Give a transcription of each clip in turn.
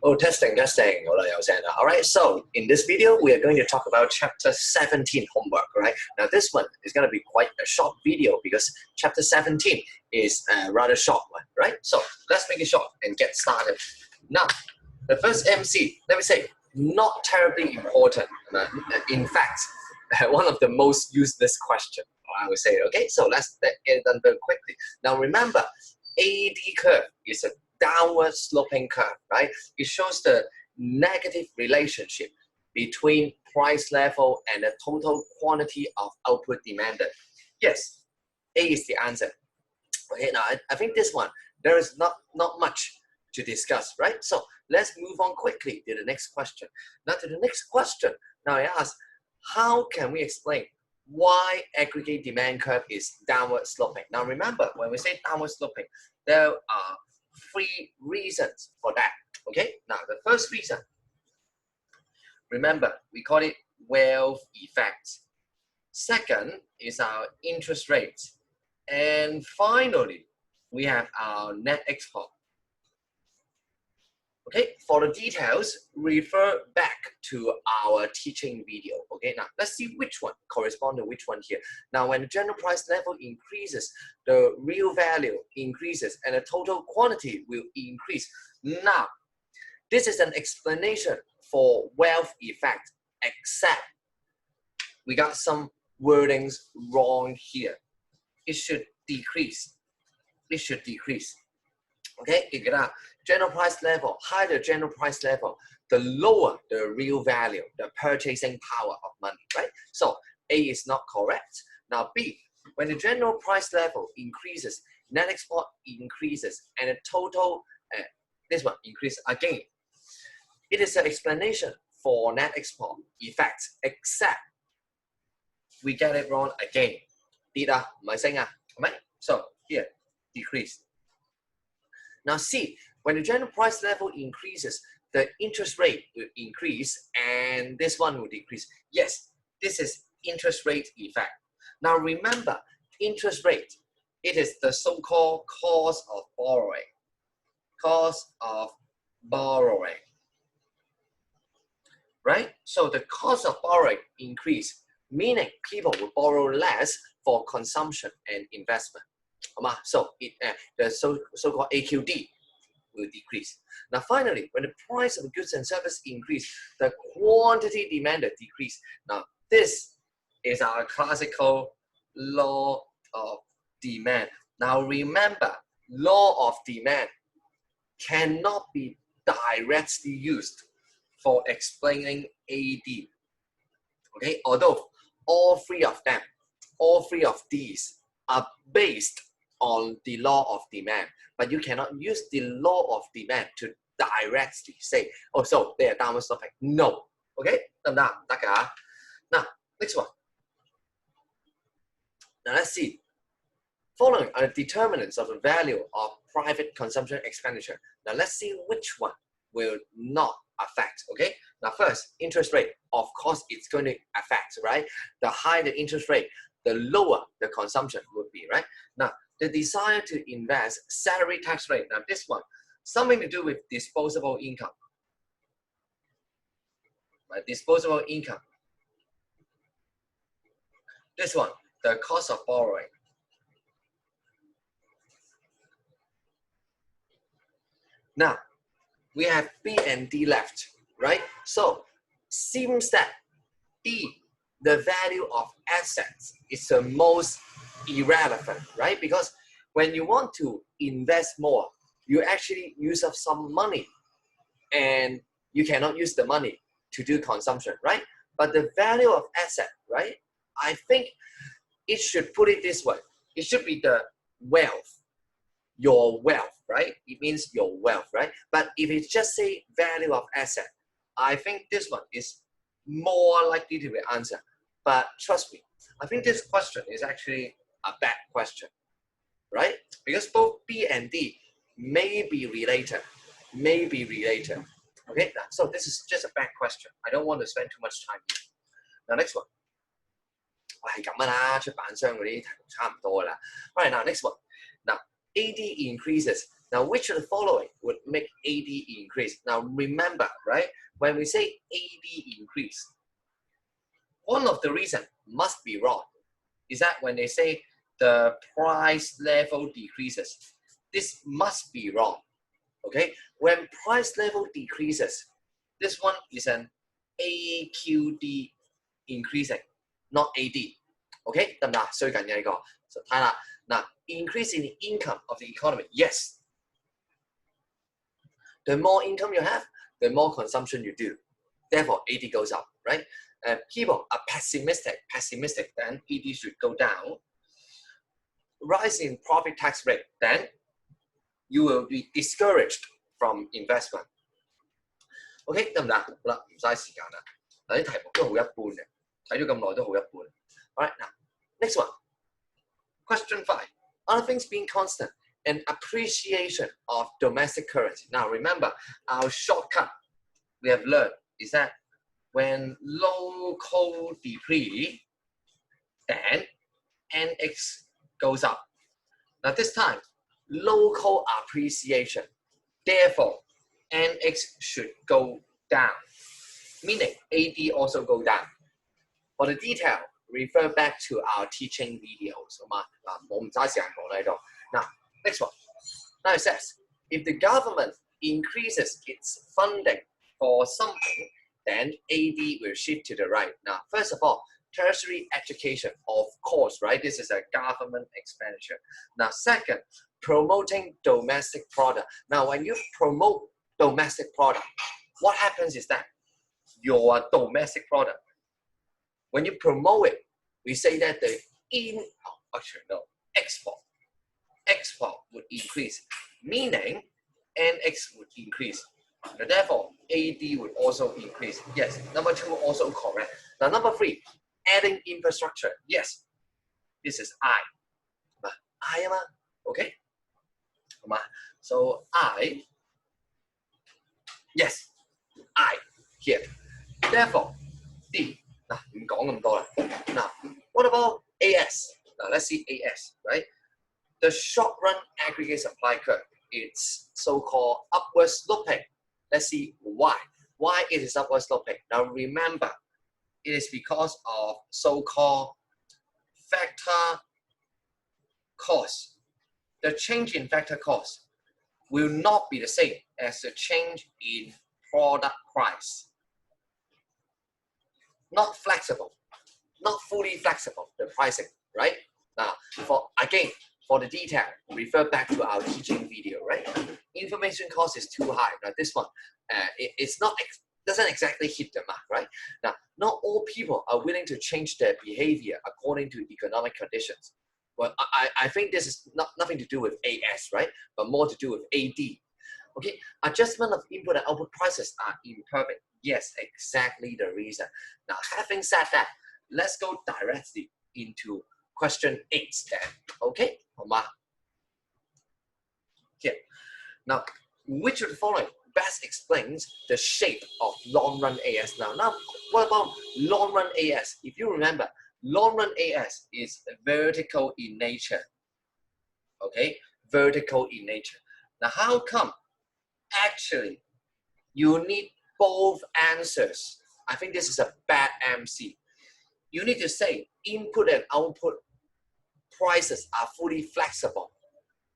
Oh, testing, testing. All right, so in this video, we are going to talk about chapter 17 homework, right? Now, this one is going to be quite a short video because chapter 17 is a rather short one, right? So let's make it short and get started. Now, the first MC, let me say, not terribly important. In fact, one of the most useless question, I would say. Okay, so let's get it done very quickly. Now, remember, AD curve is a downward sloping curve, right? It shows the negative relationship between price level and the total quantity of output demanded. Yes, A is the answer. Okay, now I think this one, there is not much to discuss, right? So let's move on quickly to the next question. Now to the next question, now I ask, how can we explain why aggregate demand curve is downward sloping? Now remember, when we say downward sloping, there are three reasons for that. Okay, now the first reason, remember, we call it wealth effect. Second is our interest rate. And finally, we have our net export. Okay, for the details, refer back to our teaching video. Okay, now let's see which one corresponds to which one here. Now, when the general price level increases, the real value increases and the total quantity will increase. Now, this is an explanation for wealth effect, except we got some wordings wrong here. It should decrease. It should decrease. Okay, general price level, higher the general price level, the lower the real value, the purchasing power of money, right? So A is not correct. Now B, when the general price level increases, net export increases, and the total, this one increases again. It is an explanation for net export effect, except we get it wrong again. So here, decrease. Now C, when the general price level increases, the interest rate will increase and this one will decrease. Yes, this is interest rate effect. Now remember, interest rate, it is the so-called cost of borrowing. Cost of borrowing. Right? So the cost of borrowing increase, meaning people will borrow less for consumption and investment. So the so-called AQD will decrease. Now finally, when the price of goods and services increase, the quantity demanded decrease. Now this is our classical law of demand. Now remember, law of demand cannot be directly used for explaining AD. Okay, although all three of these are based on the law of demand, but you cannot use the law of demand to directly say, oh, so they are downward sloping. No. Okay? Now, next one. Now let's see. Following are the determinants of the value of private consumption expenditure. Now let's see which one will not affect. Okay? Now first, interest rate. Of course, it's going to affect, right? The higher the interest rate, the lower the consumption would be, right? Now, the desire to invest, salary tax rate. Now this one, something to do with disposable income. Right? Disposable income. This one, the cost of borrowing. Now, we have B and D left, right? So, seems that D, the value of assets, is the most irrelevant, right? Because when you want to invest more, you actually use up some money and you cannot use the money to do consumption, right? But the value of asset, right? I think it should put it this way. It should be the wealth, your wealth, right? It means your wealth, right? But if it just say value of asset, I think this one is more likely to be answered. But trust me, I think this question is actually a bad question, right? Because both B and D may be related, Okay, so this is just a bad question. I don't want to spend too much time here. Now, next one. 係咁啦，出版商嗰啲題目差唔多啦。Right now, next one. Now, AD increases, Now, which of the following would make AD increase? Now, remember, right? When we say AD increase, one of the reasons must be wrong is that when they say the price level decreases, this must be wrong. Okay? When price level decreases, this one is an AQD increasing, not AD. Okay? 得唔得？最緊嘅呢個，就睇啦。嗱 ，increase in the income of the economy, yes. The more income you have, the more consumption you do. Therefore, AD goes up, right? People are pessimistic, then AD should go down. Rise in profit tax rate, then you will be discouraged from investment. OK 得唔得？好啦，唔嘥時間啦。嗱啲題目都好一般嘅，睇咗咁耐都好一般。Alright, now next one. Question 5. Other things being constant, an appreciation of domestic currency. Now remember, our shortcut we have learned is that when local depreciate, then NX goes up. Now this time, local appreciation. Therefore, NX should go down, meaning AD also go down. For the detail, refer back to our teaching videos. Now, next one. Now it says, if the government increases its funding for something, then AD will shift to the right. Now, first of all, tertiary education, of course, right? This is a government expenditure. Now, second, promoting domestic product. Now, when you promote domestic product, what happens is that your domestic product, when you promote it, we say that the export would increase, meaning NX would increase. Therefore, AD would also increase. Yes, number 2 also correct. Now, number 3, adding infrastructure. Yes, this is I. Okay? So I, yes, I here. Therefore, D. Now, what about AS? Now, let's see AS, right? The short run aggregate supply curve, it's so-called upward sloping. Let's see why. Why it is upward sloping? Now, remember, it is because of so-called factor cost. The change in factor cost will not be the same as the change in product price. Not flexible, not fully flexible, the pricing, right? Now, for the detail, refer back to our teaching video, right? Information cost is too high. Now, this one, doesn't exactly hit the mark, right? Now, not all people are willing to change their behavior according to economic conditions. Well, I think this is nothing to do with AS, right? But more to do with AD. Okay, adjustment of input and output prices are imperfect. Yes, exactly the reason. Now, having said that, let's go directly into question 8 then. Okay, here. Now, which of the following best explains the shape of long-run AS? Now, what about long-run AS? If you remember, long-run AS is vertical in nature. Okay, vertical in nature. Now, how come? Actually, you need both answers. I think this is a bad MC. You need to say input and output prices are fully flexible.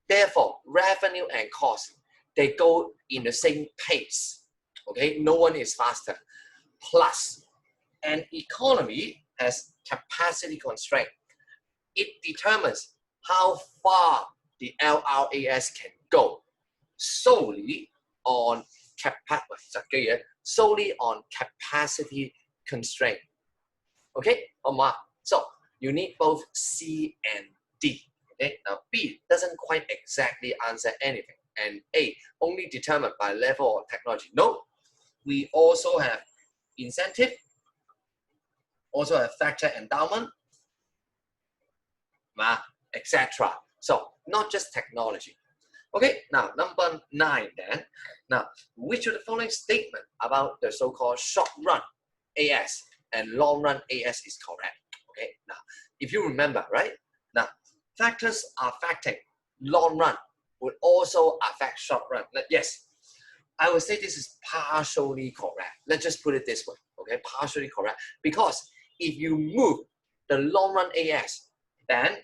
Therefore, revenue and cost, they go in the same pace. Okay, no one is faster. Plus, an economy has capacity constraint. It determines how far the LRAS can go solely on capacity constraint. Okay, so you need both C and D. Okay, now B doesn't quite exactly answer anything, and A only determined by level of technology. No, we also have incentive, also have factor endowment, etc. So not just technology. Okay, now number 9 then. Now, which of the following statement about the so-called short run AS and long run AS is correct? Okay, now if you remember, right? Now, factors are affecting long run would also affect short run. Yes, I would say this is partially correct. Let's just put it this way, okay? Partially correct. Because if you move the long run AS, then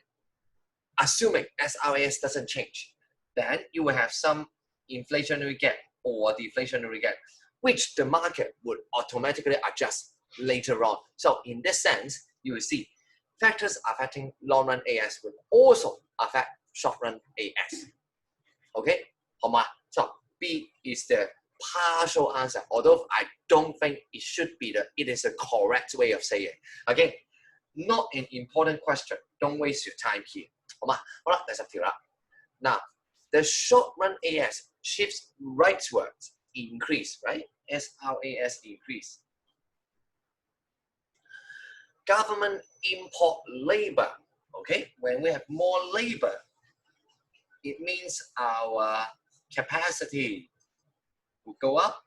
assuming SRAS doesn't change, then you will have some inflationary gap or deflationary gap, which the market would automatically adjust later on. So in this sense, you will see factors affecting long run AS will also affect short run AS. Okay, 好嗎? So B is the partial answer, although I don't think it should be it is the correct way of saying it. Again, not an important question. Don't waste your time here. 好嗎? 好啦，第10條啦。Now, the short run AS shifts rightwards, increase, right? SRAS increase. Government import labor. Okay, when we have more labor, it means our capacity will go up.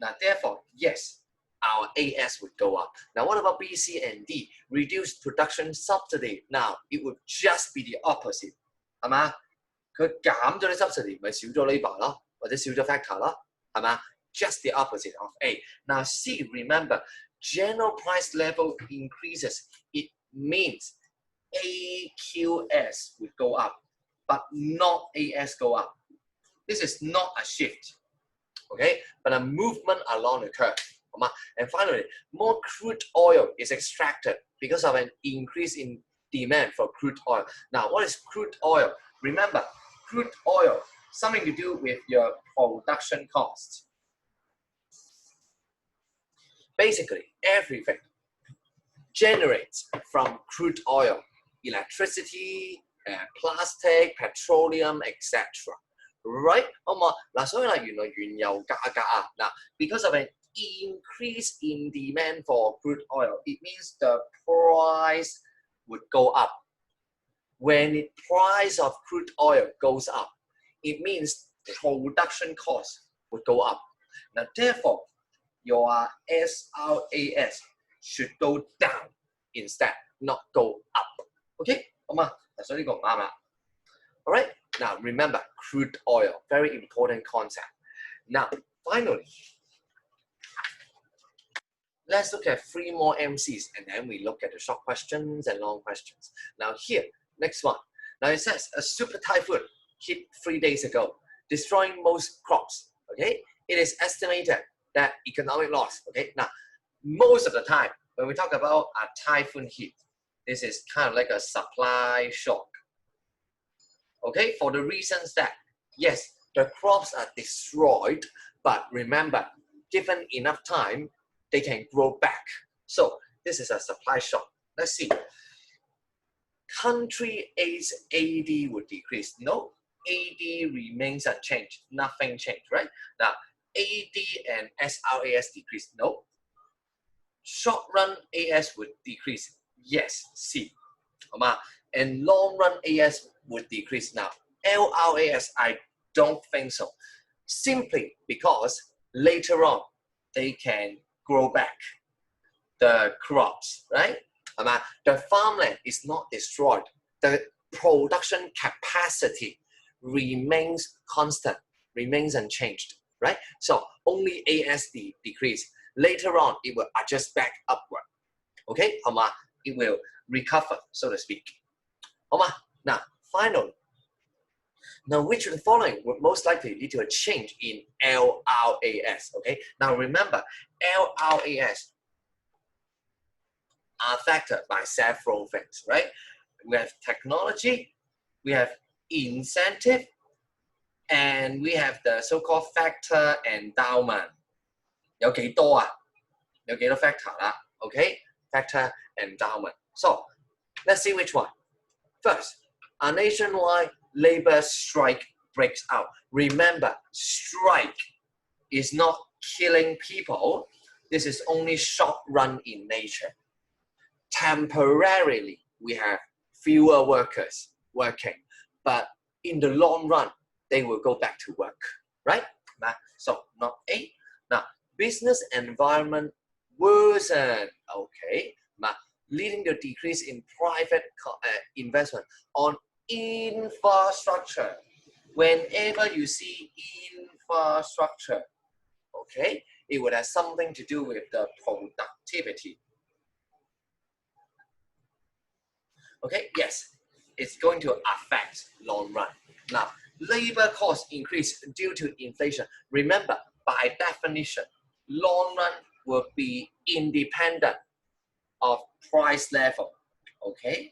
Now, therefore, yes, our AS would go up. Now, what about B, C, and D? Reduced production subsidy. Now, it would just be the opposite. 係嘛? 佢減咗啲 subsidy， 咪少咗 labor 咯，或者少咗 factor 咯，係嘛? Just the opposite of A. Now, C, remember, general price level increases. It means AQS would go up, but not AS go up. This is not a shift, okay, but a movement along the curve. And finally, more crude oil is extracted because of an increase in demand for crude oil. Now, what is crude oil? Remember, crude oil, something to do with your production costs. Basically, everything generates from crude oil, electricity, plastic, petroleum, etc. Right? 好嘛？嗱，所以咧，原來原油價格啊，嗱 ，because of an increase in demand for crude oil, it means the price would go up. When the price of crude oil goes up, it means production costs would go up. Now, therefore, your SRAS should go down instead, not go up. Okay? 好嘛？所以呢個唔啱啦。All right? Now, remember, crude oil, very important concept. Now, finally, let's look at 3 more MCs, and then we look at the short questions and long questions. Now here, next one. Now it says, a super typhoon hit 3 days ago, destroying most crops, okay? It is estimated that economic loss, okay? Now, most of the time, when we talk about a typhoon hit, this is kind of like a supply shock. Okay, for the reasons that, yes, the crops are destroyed, but remember, given enough time, they can grow back. So this is a supply shock. Let's see. Country A's AD would decrease. No, AD remains unchanged. Nothing changed, right? Now, AD and SRAS decrease. No. Short run AS would decrease. Yes, C. And long run AS would decrease. Now, LRAS, I don't think so. Simply because later on, they can grow back the crops, right? The farmland is not destroyed. The production capacity remains constant, remains unchanged, right? So only ASD decrease. Later on, it will adjust back upward. Okay? It will recover, so to speak. Now, finally, now which of the following would most likely lead to a change in LRAS? Okay? Now remember, LRAS are affected by several things, right? We have technology, we have incentive, and we have the so-called factor endowment. 有幾多啊？有幾多 factor 啦？ Okay? Factor endowment. So, let's see which one. First, a nationwide labor strike breaks out. Remember, strike is not killing people. This is only short run in nature. Temporarily, we have fewer workers working, but in the long run, they will go back to work, right? So, not A. Now, business environment worsen, okay, leading to decrease in private investment on infrastructure. whenever you see infrastructure, okay, it would have something to do with the productivity. Okay, yes, it's going to affect long run. Now, labor cost increase due to inflation. Remember, by definition, long run will be independent of price level. Okay,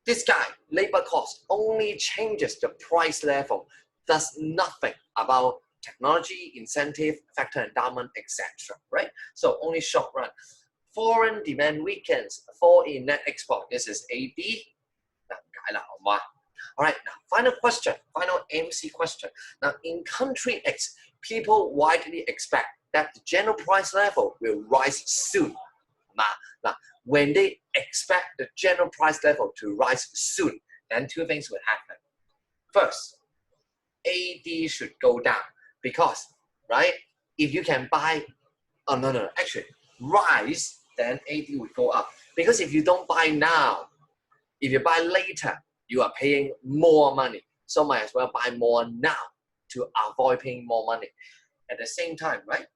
this guy, labor cost, only changes the price level, does nothing about technology, incentive, factor endowment, etc. Right? So only short run. Foreign demand weakens, fall in net export. This is AD. All right, now final question, final MC question. Now in country X, people widely expect that the general price level will rise soon. Now, when they expect the general price level to rise soon, then two things will happen. First, AD should go down because, right, if you can buy, oh no, actually, rise, then AD would go up. Because if you don't buy now, if you buy later, you are paying more money. So might as well buy more now to avoid paying more money. At the same time, right,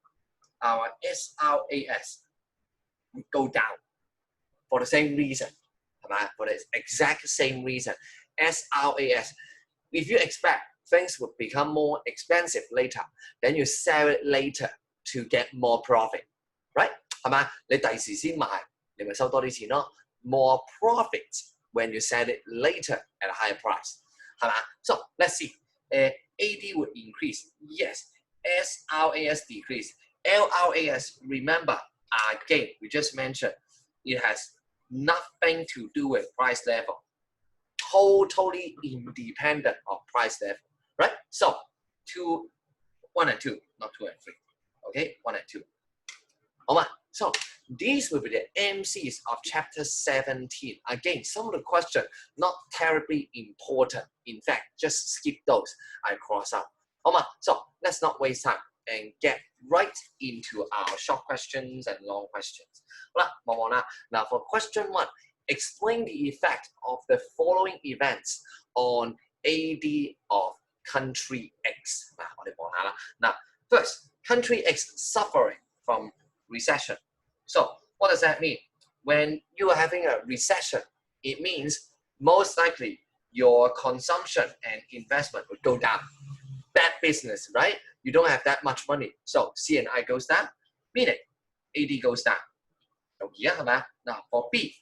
our SRAS would go down for the same reason. For the exact same reason. SRAS, if you expect things would become more expensive later, then you sell it later to get more profit, right? 係嘛？你第時先賣，你咪收多啲錢咯。More profit when you sell it later at a higher price, 係嘛？ So let's see. AD would increase. Yes. SRAS decrease. LRAS, remember, again, we just mentioned, it has nothing to do with price level. Totally independent of price level, right? So, 1 and 2, not 2 and 3. Okay, 1 and 2. So, these will be the MCs of chapter 17. Again, some of the questions not terribly important. In fact, just skip those. I cross out. So, let's not waste time and get right into our short questions and long questions. Now, for question 1, explain the effect of the following events on AD of country X. Now, first, country X suffering from recession. So, what does that mean? When you are having a recession, it means most likely your consumption and investment will go down. Bad business, right? You don't have that much money. So, C&I goes down, meaning AD goes down. Now, for B,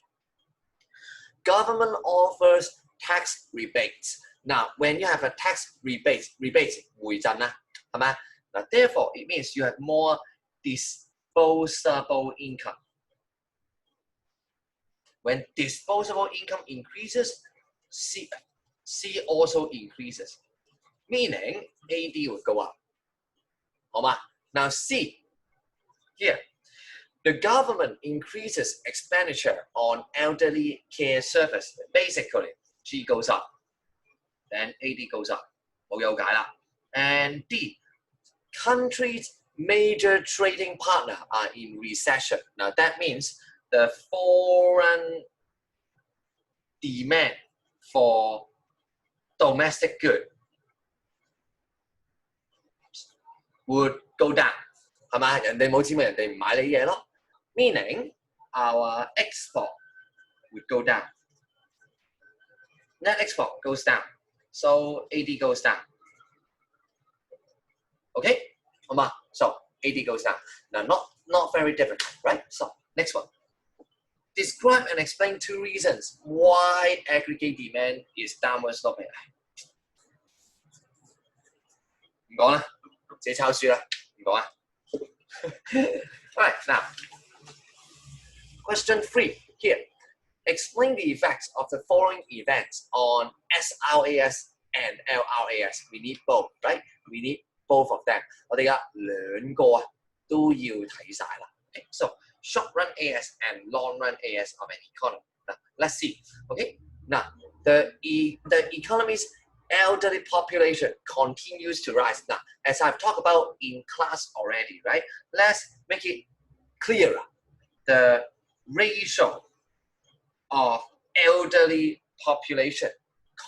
government offers tax rebates. Now, when you have a tax rebates 回贈啦，係咪？Now, therefore, it means you have more disposable income. When disposable income increases, C also increases, meaning AD will go up. Now, C, here, the government increases expenditure on elderly care service. Basically, G goes up, then AD goes up. And D, countries' major trading partner are in recession. Now, that means the foreign demand for domestic good would go down. 係咪？人哋冇錢咪人哋唔買你嘢咯。Meaning our export would go down. Net export goes down. So AD goes down. Okay? So AD goes down. Now not very difficult, right? So next one. Describe and explain 2 reasons why aggregate demand is downward sloping. 唔講啦，自己抄書啦，唔講啦。Alright, now, question 3 here. Explain the effects of the following events on SRAS and LRAS. We need both, right? We need both of them. 我哋而家兩個都要睇晒啦。Okay? So, short run AS and long run AS of an economy. Now, let's see. Okay? Now, the economy's elderly population continues to rise. Now, as I've talked about in class already, right? Let's make it clearer. The ratio of elderly population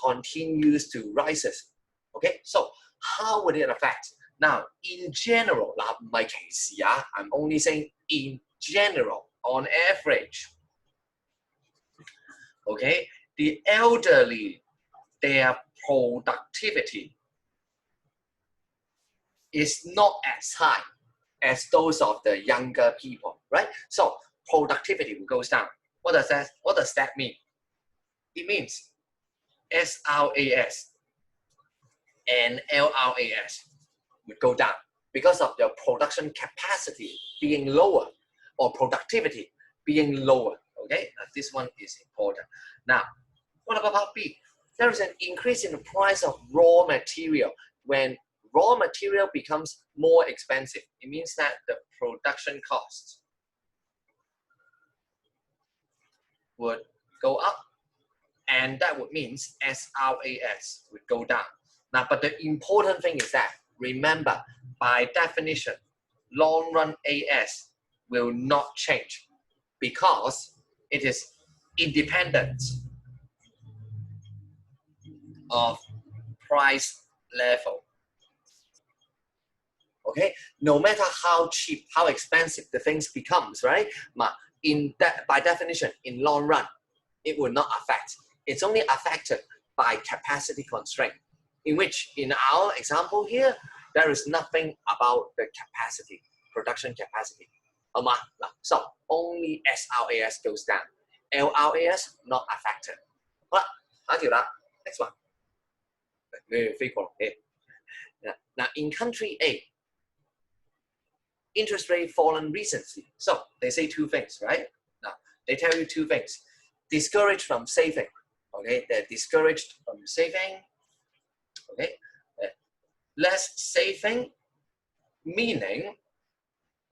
continues to rises. Okay, so how would it affect? Now, in general, 嗱唔係歧視啊 I'm only saying in general, on average. Okay, the elderly, their productivity is not as high as those of the younger people, right? So productivity goes down. What does that mean? It means SRAS and LRAS would go down because of your production capacity being lower or productivity being lower. Okay, now this one is important. Now, what about part B? There is an increase in the price of raw material. When raw material becomes more expensive, it means that the production costs would go up, and that would mean SRAS would go down. Now, but the important thing is that, remember, by definition, long run AS will not change because it is independent of price level. Okay, no matter how cheap, how expensive the things becomes, right? By definition, in long run, it will not affect. It's only affected by capacity constraint, in which, in our example here, there is nothing about the capacity, production capacity. So only SRAS goes down. LRAS not affected. 好啦，下一條啦 ，next one。你飛過嚟。Now, in country A, interest rate fallen recently. So they say two things, right? Now, they tell you two things. Discouraged from saving. Okay, they're discouraged from saving. Okay, less saving, meaning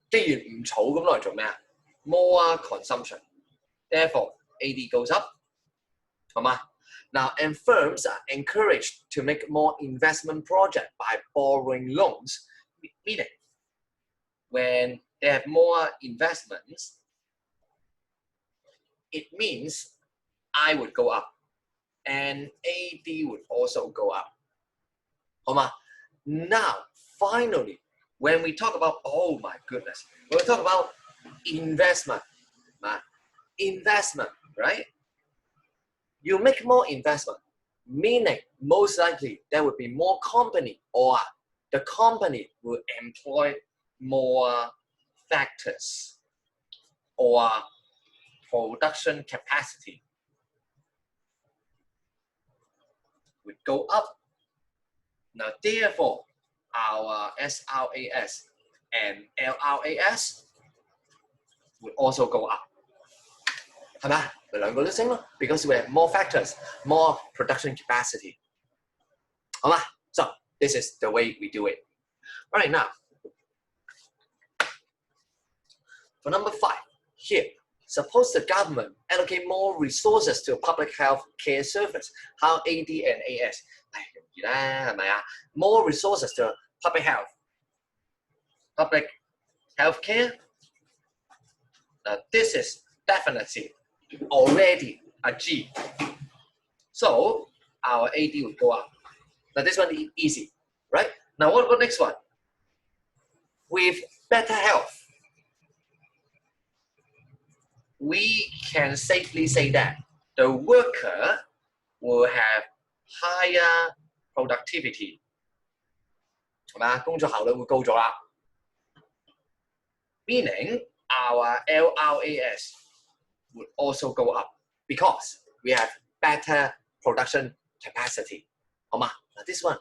既然唔儲咁攞嚟做咩啊 ？More consumption. Therefore, AD goes up. 好嗎？ Now, and firms are encouraged to make more investment projects by borrowing loans, meaning when they have more investments, it means I would go up and AD would also go up. 好嗎？ Now, finally, when we talk about, oh my goodness, when we talk about investment, right? You make more investment, meaning most likely there would be more company, or the company will employ more factors, or production capacity would go up. Now, therefore, our SRAS and LRAS would also go up. 係咪？咪兩個都升咯 ，because we have more factors, more production capacity. 好嘛 ？So this is the way we do it. All right, now for number 5 here. Suppose the government allocate more resources to a public health care service. How AD and AS 容易啦，係咪啊 ？More resources to public health care. Now this is definitely already achieved. So our AD will go up. Now this one is easy, right? Now what next one? With better health, we can safely say that the worker will have higher productivity. 係咪啊？工作效率會高咗啦。Meaning our LRAS would also go up because we have better production capacity. 好嗎？ Now this one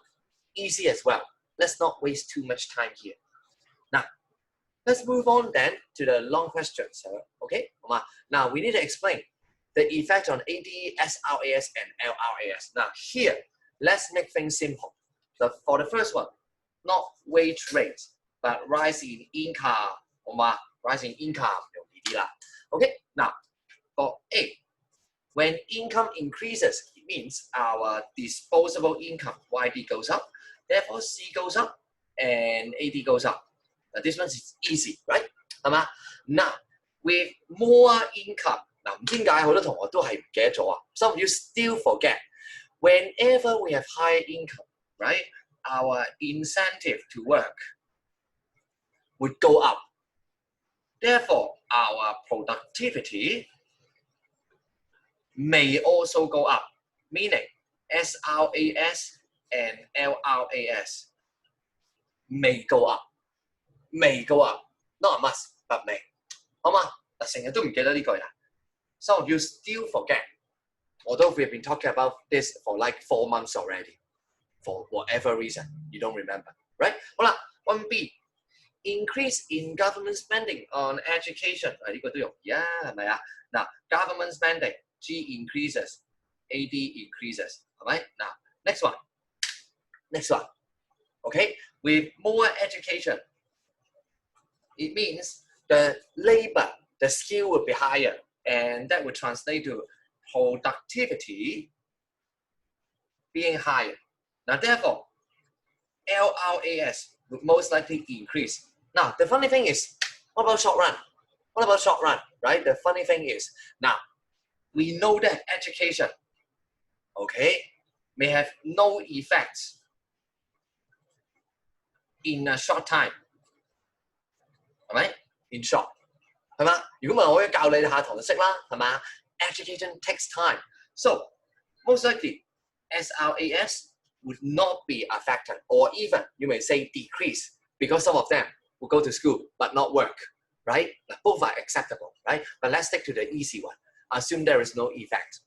easy as well. Let's not waste too much time here. Now let's move on then to the long questions. Okay? 好嗎？ Now we need to explain the effect on AD, SRAS, and LRAS. Now here, let's make things simple. So for the first one, not wage rate, but rise in income. 好嗎？ Rise in income 容易啲啦。Okay? Now for A, when income increases, it means our disposable income, YD goes up. Therefore, C goes up and AD goes up. Now this one is easy, right? 係嘛？ Now, with more income, 嗱唔知點解好多同學都係唔記得咗啊。Some of you still forget. whenever we have higher income, right, our incentive to work would go up. Therefore, our productivity may also go up, meaning SRAS and LRAS may go up, not must but may，好嘛？嗱，成日都唔記得呢句啦。Some of you still forget, although we have been talking about this for like 4 months already, for whatever reason you don't remember, right? 好啦 ，1B increase in government spending on education， 呢個都容易啊，係咪啊？嗱 ，government spending G increases, AD increases， 係咪？嗱 ，next one, okay, with more education, it means the labor, the skill will be higher, and that would translate to productivity being higher. Now, therefore, LRAS would most likely increase. Now, the funny thing is, what about short run? What about short run, right? The funny thing is, now, we know that education, okay, may have no effects in a short time. 係咪 ？In short， 係嘛？如果唔係，我可以教你下堂就識啦，係嘛 ？Education takes time, so most likely SRAS would not be affected, or even you may say decrease, because some of them will go to school but not work, right? Both are acceptable, right? But let's stick to the easy one. Assume there is no effect.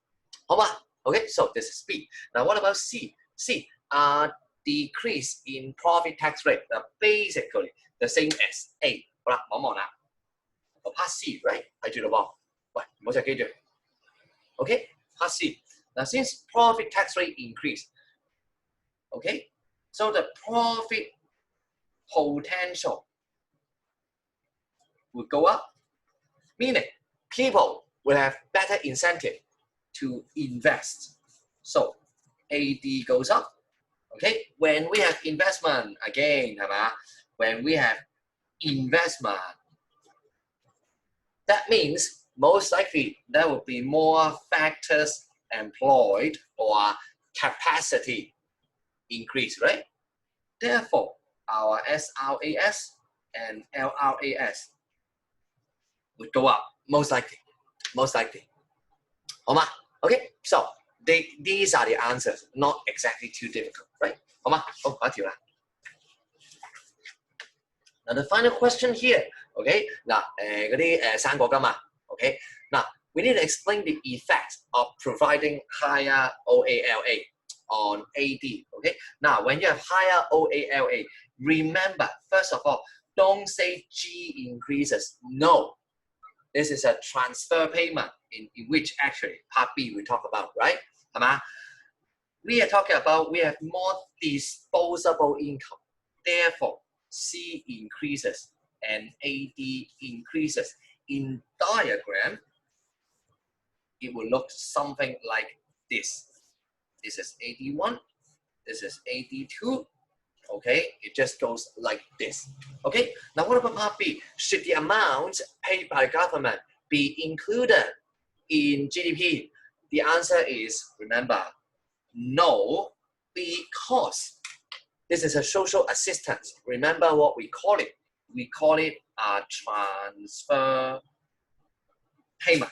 好嘛 ？Okay, so this is B. Now what about C? C, decrease in profit tax rate. Now basically the same as A. 好啦，望一望啦，我 pass C, right？ 睇住咯喎，喂，唔好就記住 ，OK， pass C. Now since profit tax rate increase, okay, so the profit potential would go up, meaning people will have better incentive to invest. So AD goes up. Okay, when we have investment again, 係嘛？ When we have investment, that means most likely there will be more factors employed or capacity increase, right? Therefore, our SRAS and LRAS would go up, most likely. 好嘛 ？Okay, so these are the answers, not exactly too difficult, right? 好嘛？好，下一條啦。Now the final question here, okay? 嗱，嗰啲生果金啊 ，okay? Now we need to explain the effect of providing higher OALA on AD, okay? Now when you have higher OALA, remember first of all, don't say G increases. No, this is a transfer payment in which actually part B we talk about, right? 係嘛？ We are talking about we have more disposable income, therefore. C increases and AD increases. In diagram, it will look something like this. This is AD1, this is AD2. Okay, it just goes like this. Okay, now what about part B? Should the amount paid by the government be included in GDP? The answer is, remember, no, because this is a social assistance. Remember what we call it? We call it a transfer payment.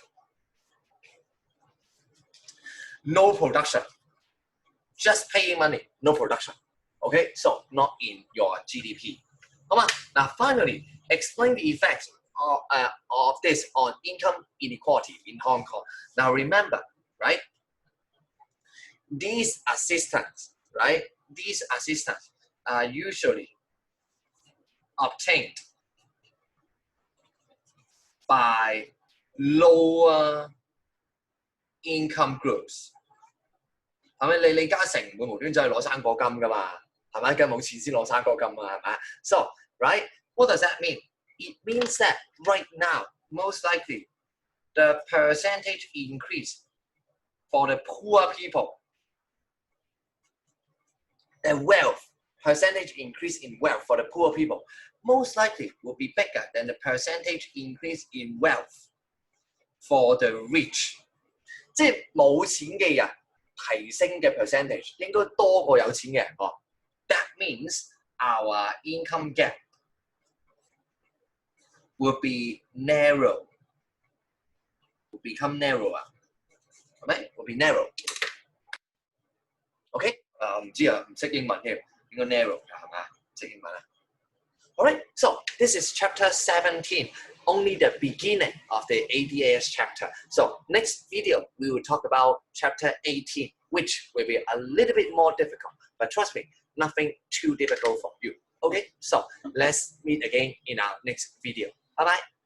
No production. Just paying money, no production. Okay, so not in your GDP. Now finally, explain the effects of this on income inequality in Hong Kong. Now remember, right? These assistants, right? These assistants are usually obtained by lower income groups. 係咪李嘉誠唔會無端走去攞生果金㗎嘛？係咪？梗係冇錢先攞生果金啊？係咪？ So, right? What does that mean? It means that right now, most likely, the percentage increase for the poor people, the wealth, percentage increase in wealth for the poor people, most likely will be bigger than the percentage increase in wealth for the rich. 即係冇錢嘅人提升嘅 percentage 應該多過有錢嘅人喎。That means our income gap will be narrow, will become narrower， 係咪 ？Will be narrow。OK， 唔知啊，唔識英文添，應該 narrow 㗎係嘛？識英文啊？ Alright, so this is chapter 17, only the beginning of the ADAS chapter. So next video, we will talk about chapter 18, which will be a little bit more difficult. But trust me, nothing too difficult for you. Okay, so let's meet again in our next video. Bye-bye.